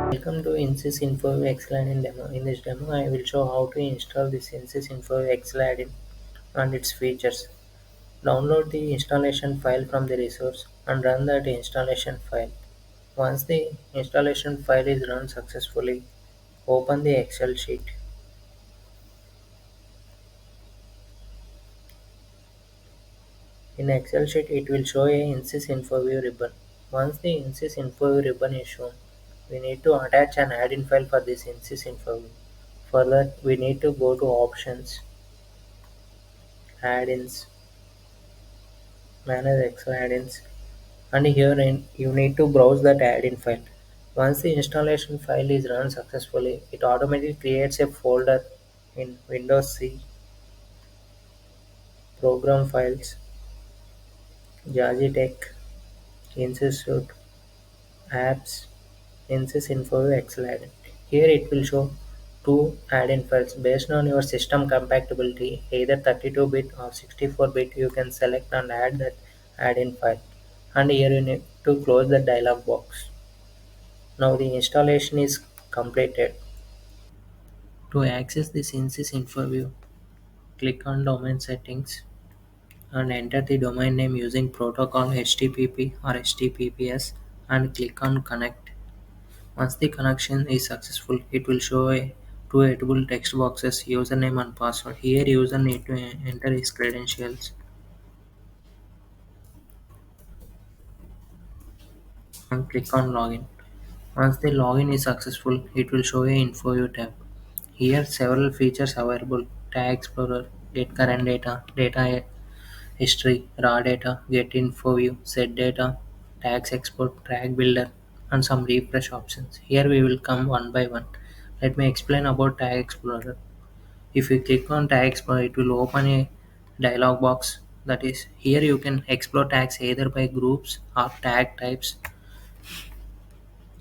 Welcome to Insis Infoview Excel add-in demo. In this demo, I will show how to install this Insis Infoview Excel add-in and its features. Download the installation file from the resource and run that installation file. Once the installation file is run successfully, open the Excel sheet. In Excel sheet, it will show a Insis Infoview ribbon. Once the Insis Infoview ribbon is shown, we need to attach an add-in file for this Insis Infoview. For that, we need to go to Options, Add-ins, Manage Excel add-ins, and here you need to browse that add-in file. Once the installation file is run successfully, it automatically creates a folder in Windows C, Program Files, Tech, Institute, Apps, Insis Info Excel add-in. Here it will show two add-in files based on your system compatibility, either 32-bit or 64-bit. You can select and add that add-in file, and here you need to close the dialog box. Now the installation is completed. To access this Insis Infoview, click on Domain Settings and enter the domain name using protocol HTTP or HTTPS and click on Connect. Once the connection is successful, it will show two editable text boxes, username and password. Here user need to enter his credentials and click on Login. Once the login is successful, it will show a Infoview tab. Here several features available: Tag Explorer, Get Current Data, Data History, Raw Data, Get Info View, Set Data, Tags Export, Track Builder, and some refresh options. Here we will come one by one. Let me explain about Tag Explorer. If you click on Tag Explorer, it will open a dialog box. That is, here you can explore tags either by groups or tag types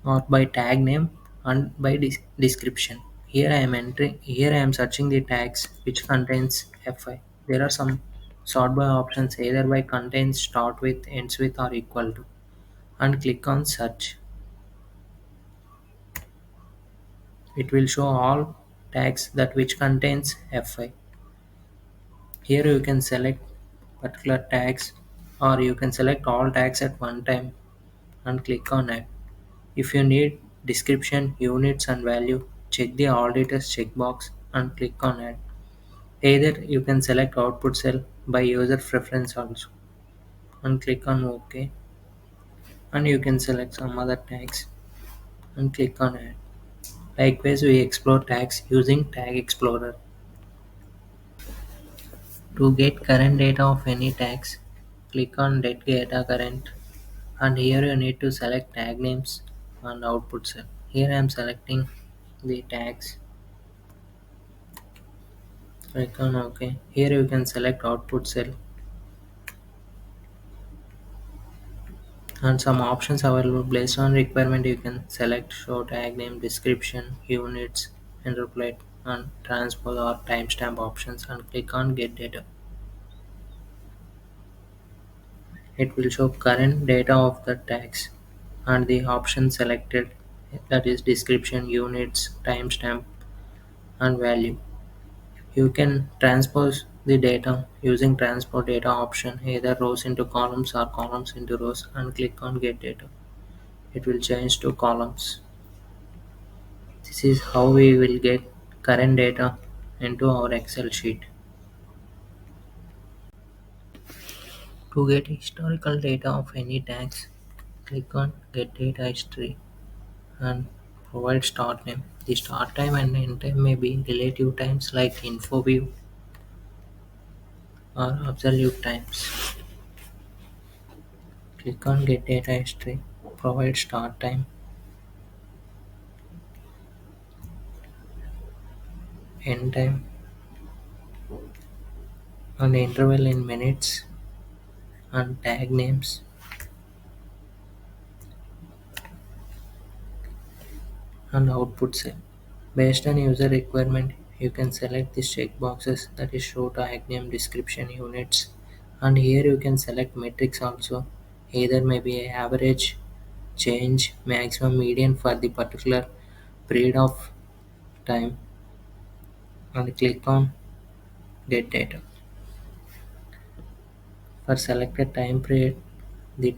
or by tag name and by description. Here I am searching the tags which contains fi. There are some sort by options either by contains, start with, ends with or equal to, and click on search. It will show all tags that which contains fi. Here you can select particular tags or you can select all tags at one time and click on add. If you need description, units and value, check the all details checkbox and click on add. Either you can select output cell by user preference also and click on OK, and you can select some other tags and click on add. Likewise, we explore tags using Tag Explorer. To get current data of any tags, click on Get Data Current, and here you need to select tag names and output cell. Here I am selecting the tags. Click on OK. Here you can select output cell and some options available based on requirement. You can select show tag name, description, units, interpolate, and transpose or timestamp options and click on Get Data. It will show current data of the tags and the option selected, that is description, units, timestamp, and value. You can transpose the data using transpose data option, either rows into columns or columns into rows, and click on Get Data. It will change to columns. This is how we will get current data into our Excel sheet. To get historical data of any tags, click on Get Data History and provide start name. The start time and end time may be relative times like info view or absolute times. Click on Get Data History, provide start time, end time, and interval in minutes, and tag names, and output cell. Based on user requirement, you can select these checkboxes, that is show tag name, description, units, and here you can select metrics also, either maybe average, change, maximum, median for the particular period of time and click on get data. For selected time period, the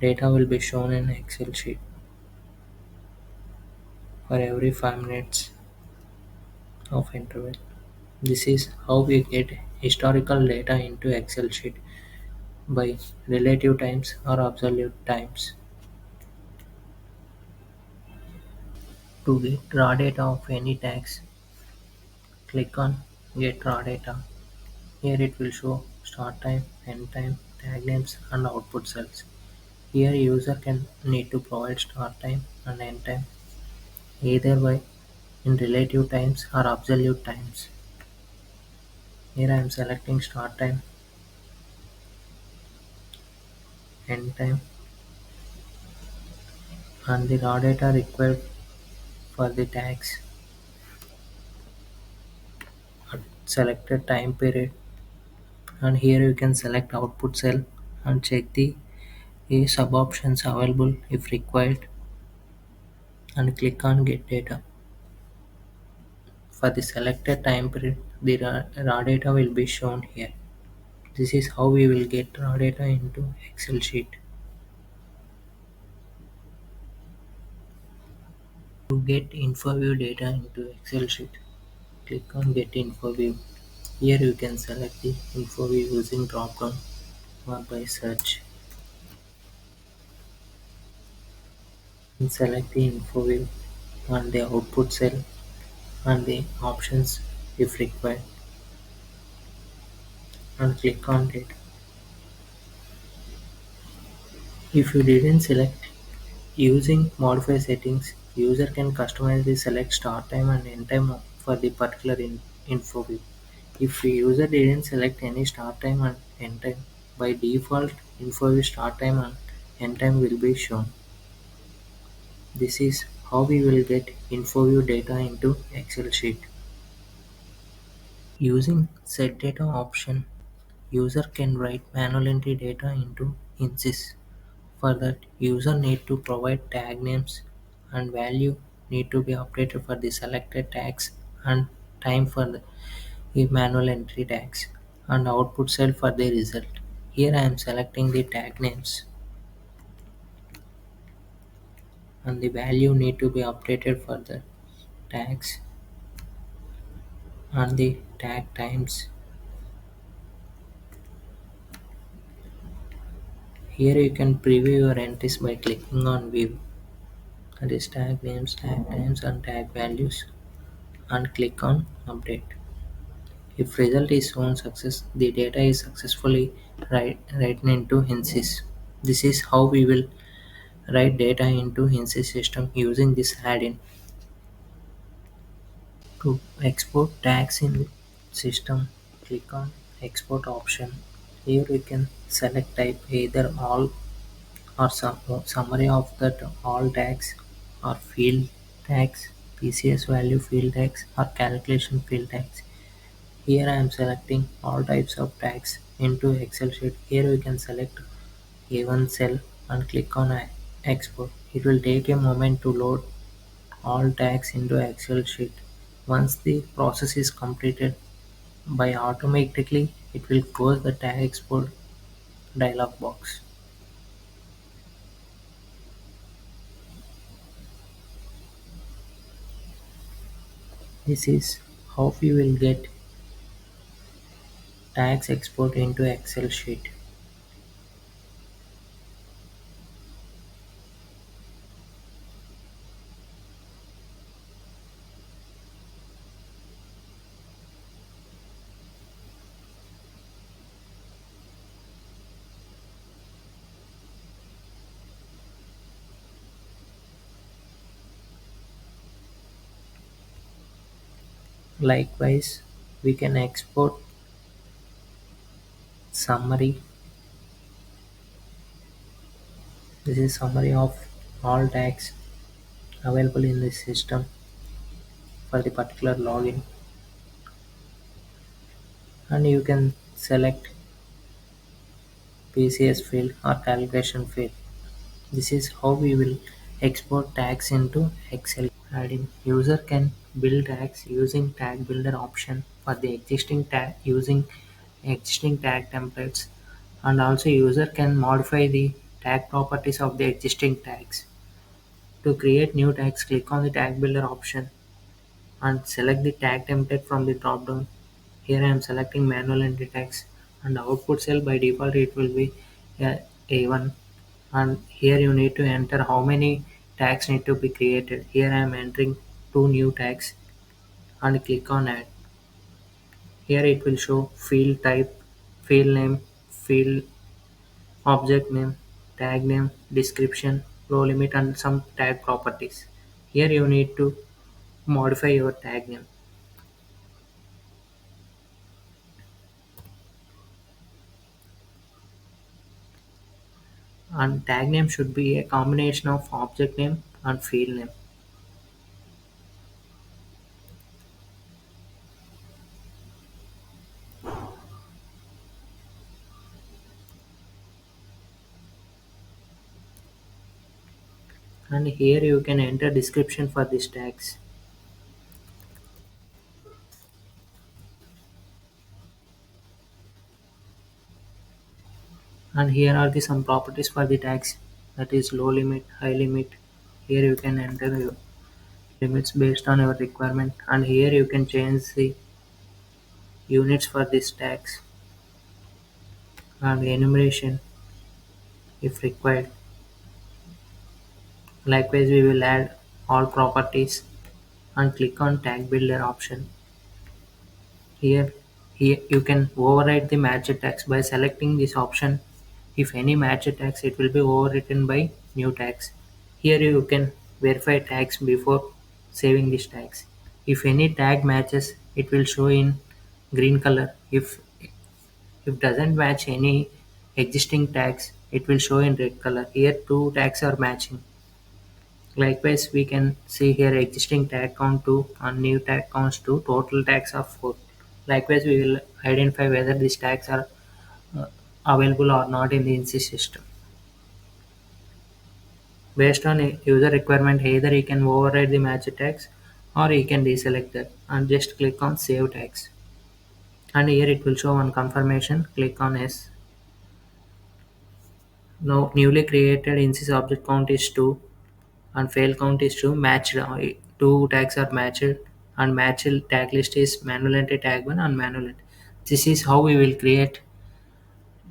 data will be shown in Excel sheet for every 5 minutes of interval. This is how we get historical data into Excel sheet by relative times or absolute times. To get raw data of any tax, click on Get Raw Data. Here it will show start time, end time, tag names and output cells. Here user can need to provide start time and end time either by in relative times or absolute times. Here I am selecting start time, end time and the raw data required for the tags at selected time period, and here you can select output cell and check the sub options available if required and click on get data. For the selected time period, the raw data will be shown here. This is how we will get raw data into Excel sheet. To get InfoView data into Excel sheet, click on Get InfoView. Here you can select the InfoView using drop-down or by search and select the InfoView and the output cell and the options if required and click on Data. If you didn't select using modify settings, user can customize the select start time and end time for the particular info view. If the user didn't select any start time and end time, by default info view start time and end time will be shown. This is how we will get info view data into Excel sheet. Using set data option, user can write manual entry data into Insis. For that, user need to provide tag names and value need to be updated for the selected tags and time for the manual entry tags and output cell for the result. Here I am selecting the tag names and the value need to be updated for the tags and the tag times. Here you can preview your entries by clicking on view, that is tag names, tag times and tag values, and click on update. If result is shown success, the data is successfully written into Insis. This is how we will write data into Insis system using this add-in. To export tags in system, click on export option. Here we can select type either all or summary of that all tags or field tags, PCS value field tags or calculation field tags. Here I am selecting all types of tags into Excel sheet. Here we can select A1 cell and click on export. It will take a moment to load all tags into Excel sheet. Once the process is completed, by automatically it will close the tag export dialog box. This is how we will get tags export into Excel sheet. Likewise, we can export summary. This is summary of all tags available in the system for the particular login, and you can select PCS field or calculation field. This is how we will Export tags into Excel. Adding user can build tags using tag builder option for the existing tag using existing tag templates, and also user can modify the tag properties of the existing tags. To create new tags, click on the tag builder option and select the tag template from the drop down. Here I am selecting manual entry tags, and the output cell by default it will be A1, and here you need to enter how many tags need to be created. Here I am entering two new tags and click on add. Here it will show field type, field name, field object name, tag name, description, row limit, and some tag properties. Here you need to modify your tag name. And tag name should be a combination of object name and field name. And here you can enter description for these tags. And here are the some properties for the tags, that is low limit, high limit. Here you can enter your limits based on your requirement, and here you can change the units for these tags and enumeration if required. Likewise, we will add all properties and click on tag builder option. Here, here you can override the matched tags by selecting this option. If any matched tags, it will be overwritten by new tags. Here you can verify tags before saving these tags. If any tag matches, it will show in green color. If doesn't match any existing tags, it will show in red color. Here two tags are matching. Likewise, we can see here existing tag count 2 and new tag counts 2, total tags are 4. Likewise, we will identify whether these tags are uh, available or not in the Insis system. Based on a user requirement, either he can override the match tags or he can deselect that and just click on save tags. And here it will show one confirmation, click on yes. Now newly created Insis object count is 2 and fail count is 2, matched, two tags are matched, and matched tag list is manual entry tag 1 and manual entry. This is how we will create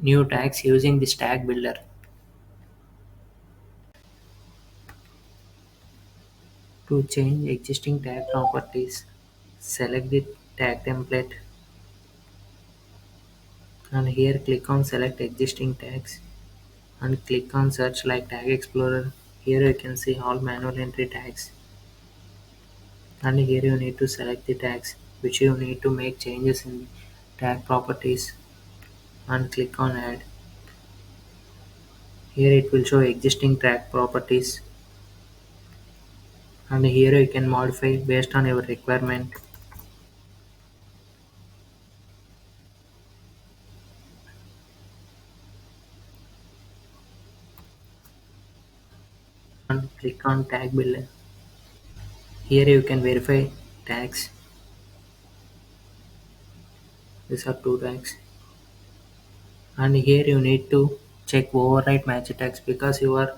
new tags using this tag builder. To change existing tag properties, select the tag template and here click on select existing tags and click on search like tag explorer. Here you can see all manual entry tags, and here you need to select the tags which you need to make changes in tag properties and click on add. Here it will show existing tag properties, and here you can modify based on your requirement. And click on tag builder. Here you can verify tags. These are two tags, and here you need to check override match tags because you are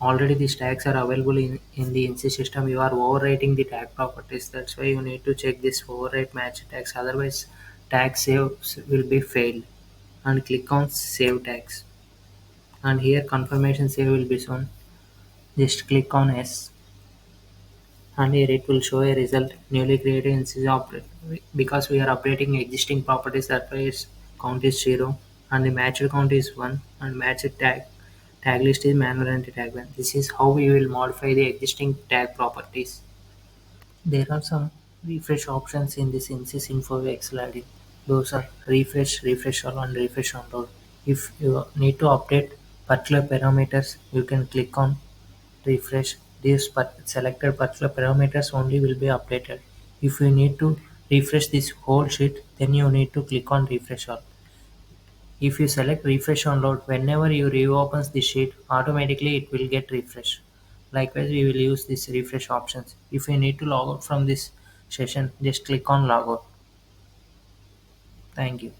already these tags are available in the Insis system. You are overwriting the tag properties, that's why you need to check this override match tags, otherwise tag saves will be failed. And click on save tags, and here confirmation save will be shown. Just click on yes, and here it will show a result newly created Insis object. Because we are updating existing properties, that why its count is 0 and the matched count is 1 and matched tag list is manual entry tag 1. This is how we will modify the existing tag properties. There are some refresh options in this Insis Infoview Excel adding. Those are refresh, refresh all, and refresh on load. If you need to update particular parameters, you can click on refresh. These selected particular parameters only will be updated. If you need to refresh this whole sheet, then you need to click on refresh all. If you select refresh on load, whenever you reopens the sheet, automatically it will get refreshed. Likewise, we will use this refresh options. If you need to log out from this session, just click on log out. Thank you.